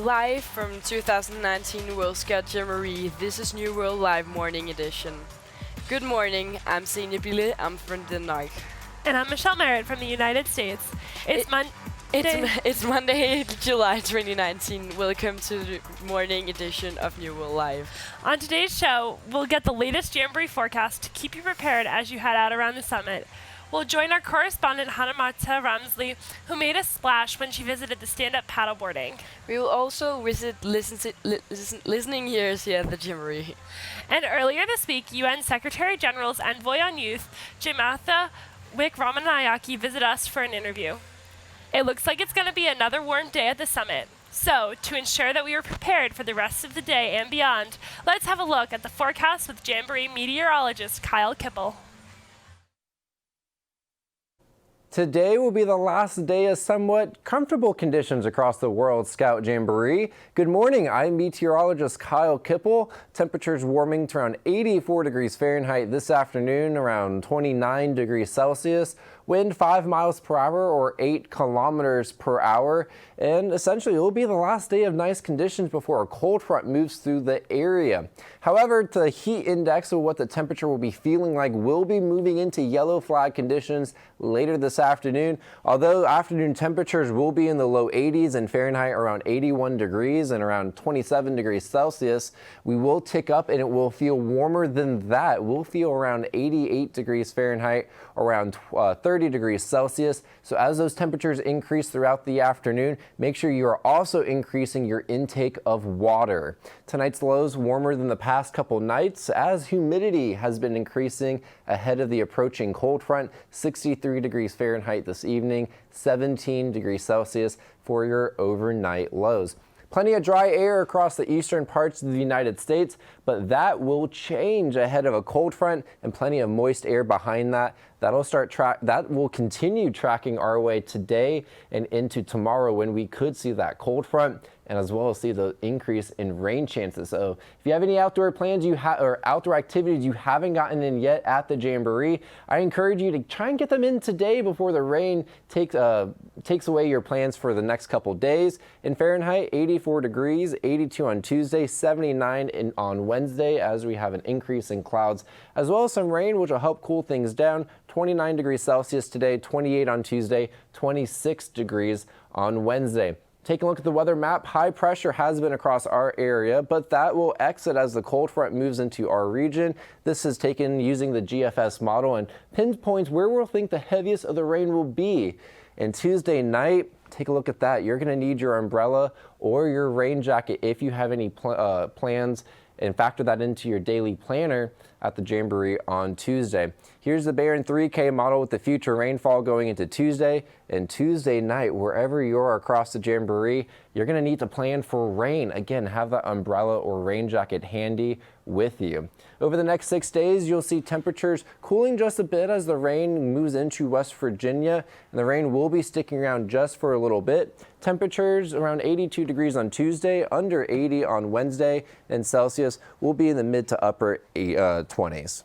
Live from 2019 World Scout Jamboree, this is New World Live Morning Edition. Good morning, I'm Signe Bille, I'm from Denmark. And I'm Michelle Merritt from the United States. It's Monday, July 2019. Welcome to the morning edition of New World Live. On today's show, we'll get the latest Jamboree forecast to keep you prepared as you head out around the summit. We'll join our correspondent Hannah-Marta Ramsley, who made a splash when she visited the stand-up paddleboarding. We will also visit listening ears here at the Jamboree. And earlier this week, UN Secretary General's envoy on youth, Jamatha Wickramanayake, visited us for an interview. It looks like it's going to be another warm day at the summit. So, to ensure that we are prepared for the rest of the day and beyond, let's have a look at the forecast with Jamboree meteorologist Kyle Kipple. Today will be the last day of somewhat comfortable conditions across the World Scout Jamboree. Good morning, I'm meteorologist Kyle Kipple. Temperatures warming to around 84 degrees Fahrenheit this afternoon, around 29 degrees Celsius. Wind 5 miles per hour or 8 kilometers per hour. And essentially, it will be the last day of nice conditions before a cold front moves through the area. However, the heat index of what the temperature will be feeling like will be moving into yellow flag conditions later this afternoon. Although afternoon temperatures will be in the low 80s and Fahrenheit around 81 degrees and around 27 degrees Celsius, we will tick up and it will feel warmer than that. We'll feel around 88 degrees Fahrenheit, around 30 degrees Celsius. So as those temperatures increase throughout the afternoon, make sure you are also increasing your intake of water. Tonight's lows warmer than the past couple nights as humidity has been increasing ahead of the approaching cold front. 63 degrees Fahrenheit this evening, 17 degrees Celsius for your overnight lows. Plenty of dry air across the eastern parts of the United States, but that will change ahead of a cold front and plenty of moist air behind that. That will continue tracking our way today and into tomorrow when we could see that cold front and as well as see the increase in rain chances. So if you have any outdoor plans or outdoor activities you haven't gotten in yet at the Jamboree, I encourage you to try and get them in today before the rain takes away your plans for the next couple days. In Fahrenheit, 84 degrees, 82 on Tuesday, 79 on Wednesday as we have an increase in clouds, as well as some rain which will help cool things down. 29 degrees Celsius today, 28 on Tuesday, 26 degrees on Wednesday. Taking a look at the weather map, high pressure has been across our area, but that will exit as the cold front moves into our region. This is taken using the GFS model and pinpoints where we'll think the heaviest of the rain will be. And Tuesday night, take a look at that. You're going to need your umbrella or your rain jacket if you have any plans, and factor that into your daily planner at the Jamboree on Tuesday. Here's the Barron 3K model with the future rainfall going into Tuesday. And Tuesday night, wherever you are across the Jamboree, you're going to need to plan for rain. Again, have that umbrella or rain jacket handy with you. Over the next 6 days, you'll see temperatures cooling just a bit as the rain moves into West Virginia, and the rain will be sticking around just for a little bit. Temperatures around 82 degrees on Tuesday, under 80 on Wednesday, and Celsius will be in the mid to upper 20s.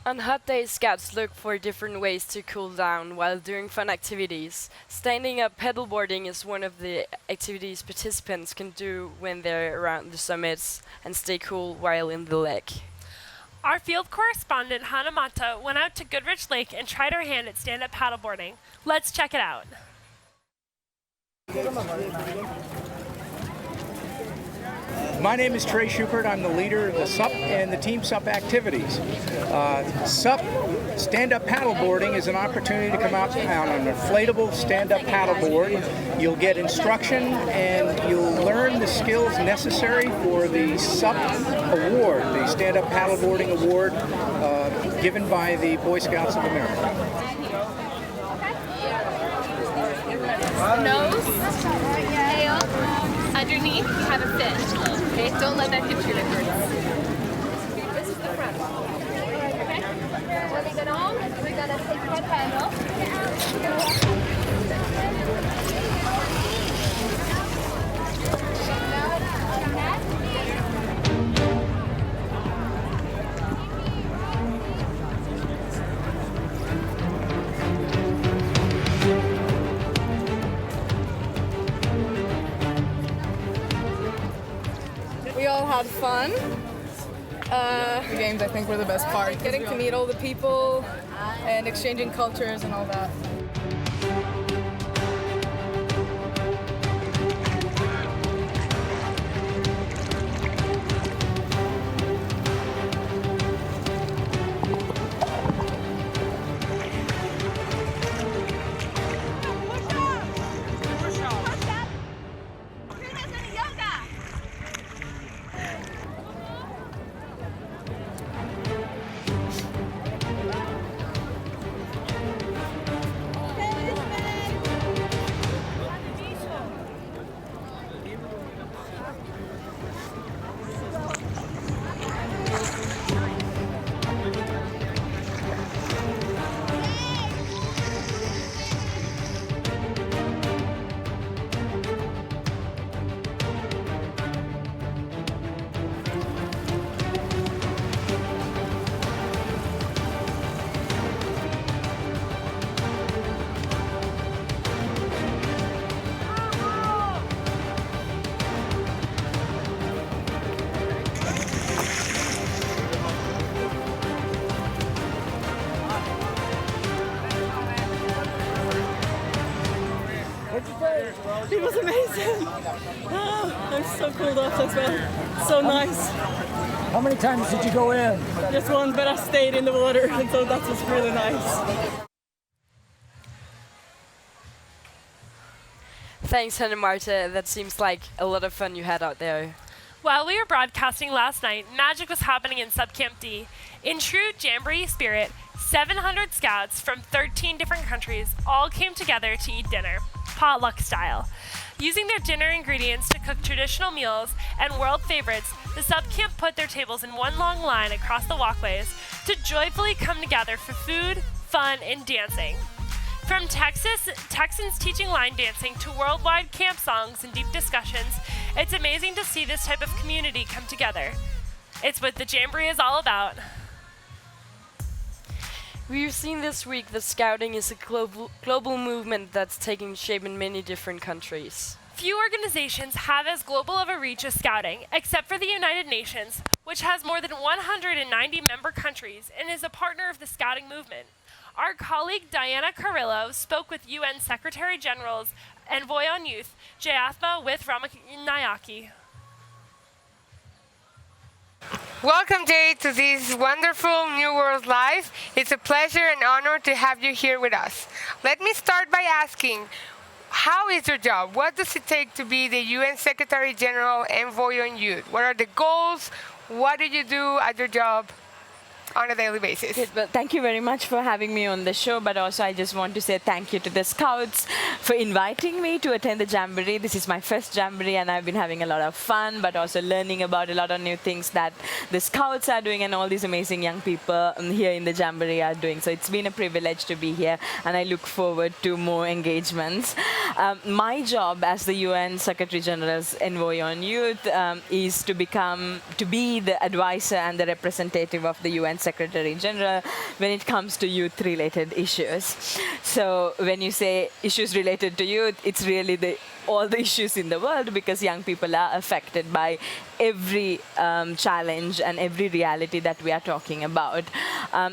On hot days, scouts look for different ways to cool down while doing fun activities. Standing up paddleboarding is one of the activities participants can do when they're around the summits and stay cool while in the lake. Our field correspondent Hannah-Marta went out to Goodrich Lake and tried her hand at stand-up paddleboarding. Let's check it out. My name is Trey Schubert. I'm the leader of the SUP and the Team SUP activities. SUP, stand-up paddleboarding, is an opportunity to come out on an inflatable stand-up paddleboard. You'll get instruction and you'll learn the skills necessary for the SUP award, the Stand-Up Paddleboarding Award given by the Boy Scouts of America. Nose, tail, underneath you have a fish. Okay, don't let that hit your ribs. This is the front. Okay? When we get on, we're gonna take that handle. well, had fun. The games, I think, were the best part. Getting to meet all the people and exchanging cultures and all that. It was amazing. Oh, I'm so cooled off as well. So nice. How many times did you go in? Just one, but I stayed in the water, and so that was really nice. Thanks, Hannah Marta. That seems like a lot of fun you had out there. While we were broadcasting last night, magic was happening in Sub Camp D. In true Jamboree spirit, 700 scouts from 13 different countries all came together to eat dinner, potluck style. Using their dinner ingredients to cook traditional meals and world favorites, the Sub Camp put their tables in one long line across the walkways to joyfully come together for food, fun, and dancing. From Texans teaching line dancing to worldwide camp songs and deep discussions, it's amazing to see this type of community come together. It's what the Jamboree is all about. We've seen this week that scouting is a global movement that's taking shape in many different countries. Few organizations have as global of a reach as Scouting, except for the United Nations, which has more than 190 member countries and is a partner of the Scouting movement. Our colleague Diana Carrillo spoke with UN Secretary General's Envoy on Youth, Jayathma with Ramanayake. Welcome, Jay, to this wonderful New World Live. It's a pleasure and honor to have you here with us. Let me start by asking, how is your job? What does it take to be the UN Secretary General Envoy on Youth? What are the goals? What do you do at your job on a daily basis? Good. Well, thank you very much for having me on the show, but also I just want to say thank you to the Scouts for inviting me to attend the Jamboree. This is my first Jamboree, and I've been having a lot of fun, but also learning about a lot of new things that the Scouts are doing and all these amazing young people here in the Jamboree are doing. So it's been a privilege to be here, and I look forward to more engagements. My job as the UN Secretary General's Envoy on Youth is to be the advisor and the representative of the UN Secretary General when it comes to youth-related issues. So when you say issues related to youth, it's really all the issues in the world, because young people are affected by every challenge and every reality that we are talking about.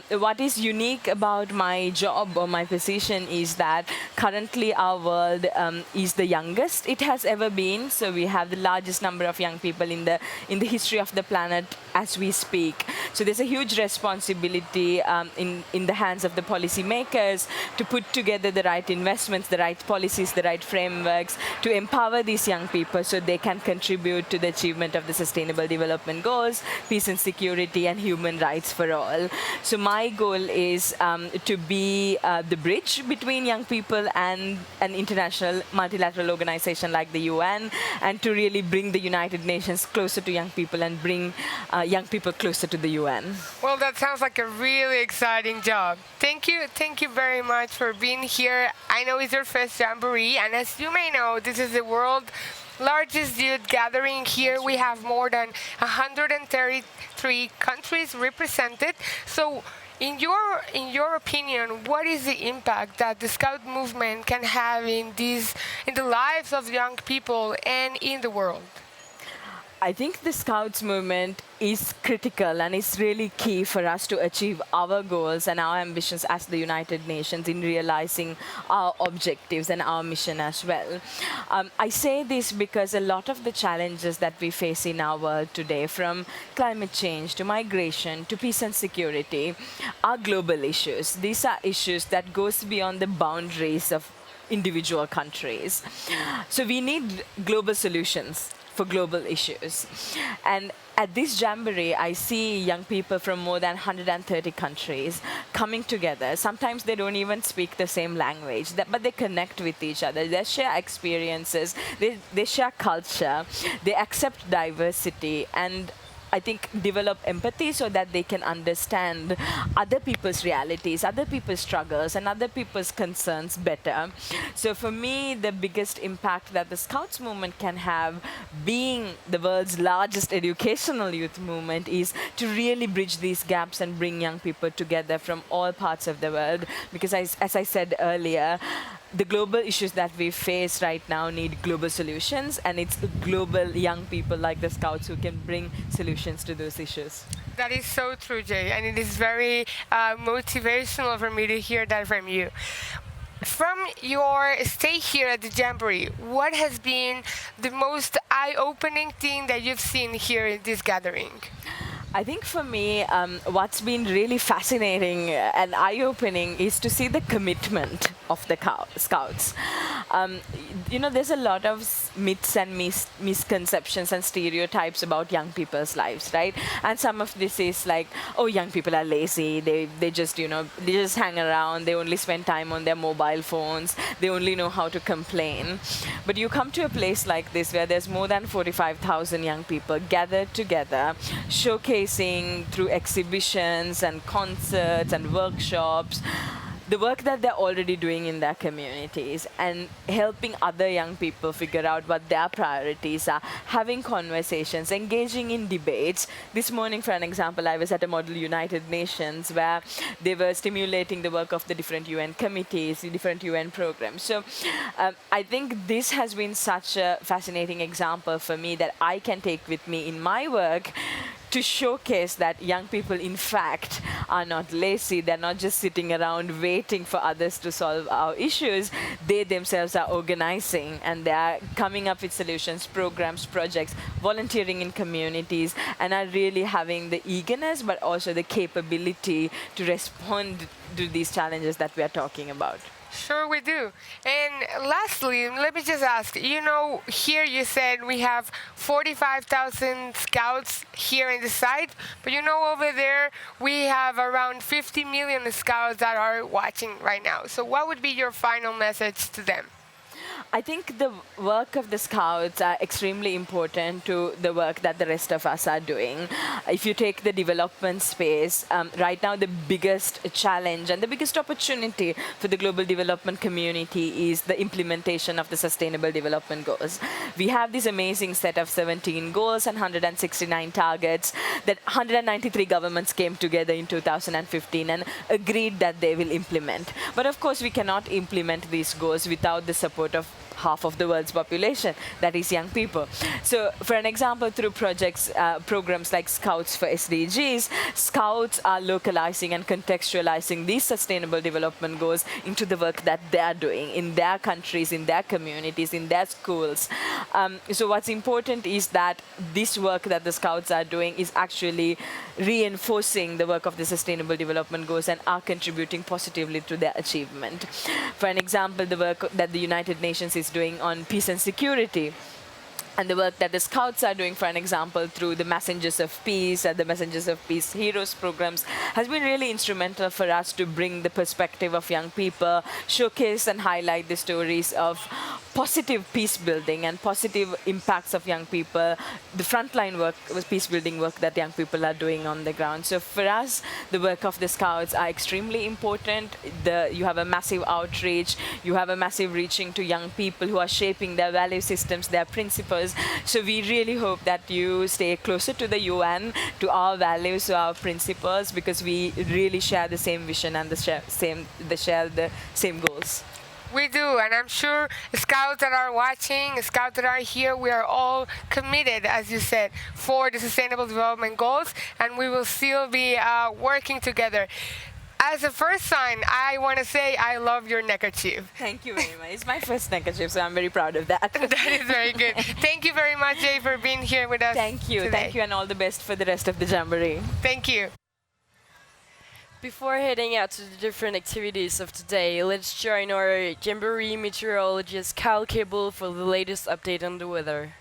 What is unique about my job or my position is that currently our world is the youngest it has ever been. So we have the largest number of young people in the history of the planet as we speak. So there's a huge responsibility in the hands of the policymakers to put together the right investments, the right policies, the right frameworks to empower these young people so they can contribute to the achievement of the Sustainable Development Goals, peace and security, and human rights for all. So my goal is to be the bridge between young people and an international multilateral organization like the UN, and to really bring the United Nations closer to young people and bring young people closer to the UN. Well, that sounds like a really exciting job. Thank you very much for being here. I know it's your first Jamboree, and as you may know, this is the world's largest youth gathering. Here we have more than 133 countries represented. So in your opinion, what is the impact that the Scout movement can have in the lives of young people and in the world? I think the Scouts movement is critical and is really key for us to achieve our goals and our ambitions as the United Nations in realizing our objectives and our mission as well. I say this because a lot of the challenges that we face in our world today, from climate change to migration to peace and security, are global issues. These are issues that goes beyond the boundaries of individual countries. So we need global solutions for global issues. And at this Jamboree, I see young people from more than 130 countries coming together. Sometimes they don't even speak the same language, but they connect with each other. They share experiences, they share culture, they accept diversity, and I think develop empathy so that they can understand other people's realities, other people's struggles, and other people's concerns better. So for me, the biggest impact that the Scouts movement can have, being the world's largest educational youth movement, is to really bridge these gaps and bring young people together from all parts of the world. Because as I said earlier, the global issues that we face right now need global solutions, and it's global young people like the Scouts who can bring solutions to those issues. That is so true, Jay, and it is very motivational for me to hear that from you. From your stay here at the Jamboree, what has been the most eye-opening thing that you've seen here in this gathering? I think for me, what's been really fascinating and eye-opening is to see the commitment of the Scouts. There's a lot of myths and misconceptions and stereotypes about young people's lives, right? And some of this is like, oh, young people are lazy. They just hang around. They only spend time on their mobile phones. They only know how to complain. But you come to a place like this where there's more than 45,000 young people gathered together, showcasing through exhibitions and concerts and workshops the work that they're already doing in their communities, and helping other young people figure out what their priorities are, having conversations, engaging in debates. This morning, for an example, I was at a Model United Nations where they were stimulating the work of the different UN committees, the different UN programs. So I think this has been such a fascinating example for me that I can take with me in my work, to showcase that young people, in fact, are not lazy. They're not just sitting around waiting for others to solve our issues. They themselves are organizing, and they're coming up with solutions, programs, projects, volunteering in communities, and are really having the eagerness, but also the capability to respond to these challenges that we are talking about. Sure we do. And lastly, let me just ask, here you said we have 45,000 Scouts here in the site, but over there we have around 50 million Scouts that are watching right now. So what would be your final message to them? I think the work of the Scouts are extremely important to the work that the rest of us are doing. If you take the development space, right now the biggest challenge and the biggest opportunity for the global development community is the implementation of the Sustainable Development Goals. We have this amazing set of 17 goals and 169 targets that 193 governments came together in 2015 and agreed that they will implement. But of course, we cannot implement these goals without the support of half of the world's population, that is young people. So for an example, through programs like Scouts for SDGs, Scouts are localizing and contextualizing these sustainable development goals into the work that they're doing in their countries, in their communities, in their schools. So what's important is that this work that the Scouts are doing is actually reinforcing the work of the Sustainable Development Goals and are contributing positively to their achievement. For an example, the work that the United Nations is doing on peace and security, and the work that the Scouts are doing, for an example, through the Messengers of Peace and the Messengers of Peace Heroes programs, has been really instrumental for us to bring the perspective of young people, showcase and highlight the stories of positive peace building and positive impacts of young people, the frontline work, peace building work that young people are doing on the ground. So for us, the work of the Scouts are extremely important. You have a massive outreach, you have a massive reaching to young people who are shaping their value systems, their principles. So we really hope that you stay closer to the UN, to our values, to our principles, because we really share the same vision and share the same goals. We do, and I'm sure scouts that are watching, scouts that are here, we are all committed, as you said, for the Sustainable Development Goals, and we will still be working together. As a first sign, I want to say I love your neckerchief. Thank you very much. It's my first neckerchief, so I'm very proud of that. That is very good. Thank you very much, Jay, for being here with us. Thank you. Today. Thank you, and all the best for the rest of the Jamboree. Thank you. Before heading out to the different activities of today, let's join our Jamboree meteorologist Kyle Kibble for the latest update on the weather.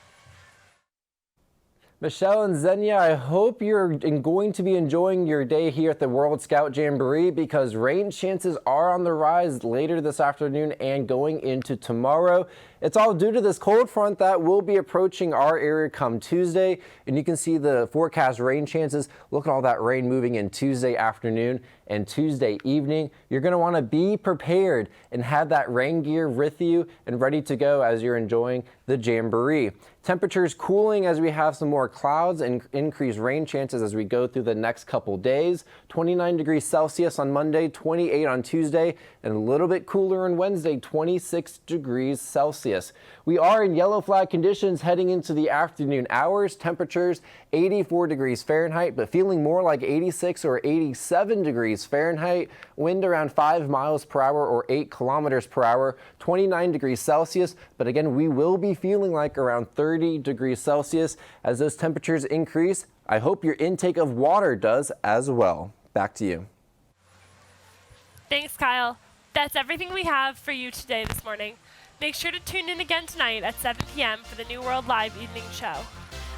Michelle and Xenia, I hope you're going to be enjoying your day here at the World Scout Jamboree because rain chances are on the rise later this afternoon and going into tomorrow. It's all due to this cold front that will be approaching our area come Tuesday, and you can see the forecast rain chances. Look at all that rain moving in Tuesday afternoon and Tuesday evening. You're going to want to be prepared and have that rain gear with you and ready to go as you're enjoying the Jamboree. Temperatures cooling as we have some more clouds and increased rain chances as we go through the next couple days. 29 degrees Celsius on Monday, 28 on Tuesday, and a little bit cooler on Wednesday, 26 degrees Celsius. We are in yellow flag conditions heading into the afternoon hours. Temperatures 84 degrees Fahrenheit, but feeling more like 86 or 87 degrees Fahrenheit. Wind around 5 miles per hour or 8 kilometers per hour. 29 degrees Celsius, but again, we will be feeling like around 30 degrees Celsius as those temperatures increase. I hope your intake of water does as well. Back to you. Thanks, Kyle. That's everything we have for you today this morning. Make sure to tune in again tonight at 7 p.m. for the New World Live evening show.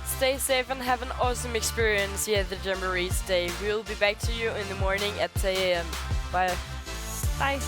Stay safe and have an awesome experience here at the Jamboree today. We will be back to you in the morning at 10 a.m. Bye. Bye.